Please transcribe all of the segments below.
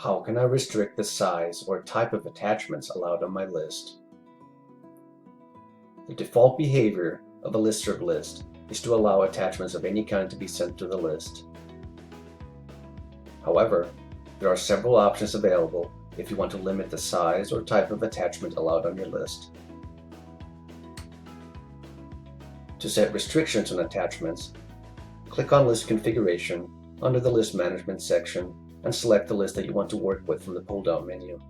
How can I restrict the size or type of attachments allowed on my list? The default behavior of a LISTSERV list is to allow attachments of any kind to be sent to the list. However, there are several options available if you want to limit the size or type of attachment allowed on your list. To set restrictions on attachments, click on List Configuration under the List Management section and select the list that you want to work with from the pull-down menu.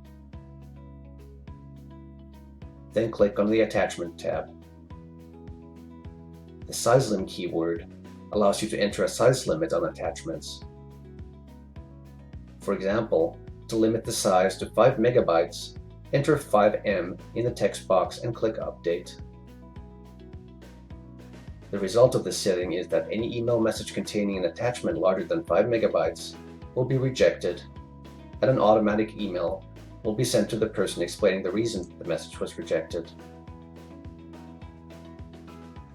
Then click on the Attachment tab. The size limit keyword allows you to enter a size limit on attachments. For example, to limit the size to 5 MB, enter 5M in the text box and click Update. The result of this setting is that any email message containing an attachment larger than 5 MB will be rejected, and an automatic email will be sent to the person explaining the reason the message was rejected.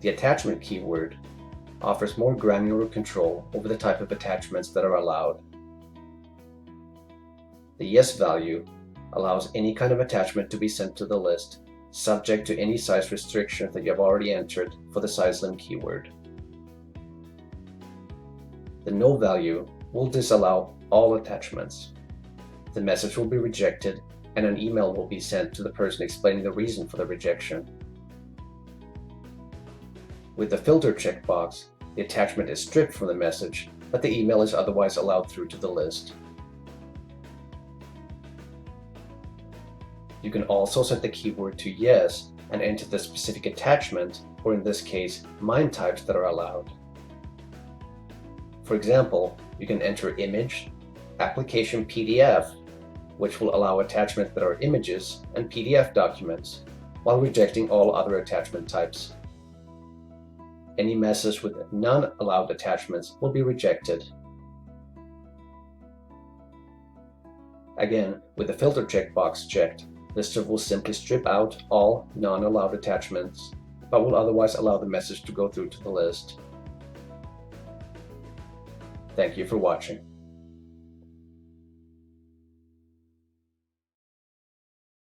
The attachment keyword offers more granular control over the type of attachments that are allowed. The yes value allows any kind of attachment to be sent to the list, subject to any size restriction that you have already entered for the size limit keyword. The no value will disallow all attachments. The message will be rejected and an email will be sent to the person explaining the reason for the rejection. With the filter checkbox, the attachment is stripped from the message, but the email is otherwise allowed through to the list. You can also set the keyword to yes and enter the specific attachment, or in this case, MIME types that are allowed. For example, you can enter image, application PDF, which will allow attachments that are images and PDF documents, while rejecting all other attachment types. Any message with none allowed attachments will be rejected. Again, with the filter checkbox checked, LISTSERV will simply strip out all non-allowed attachments, but will otherwise allow the message to go through to the list. Thank you for watching.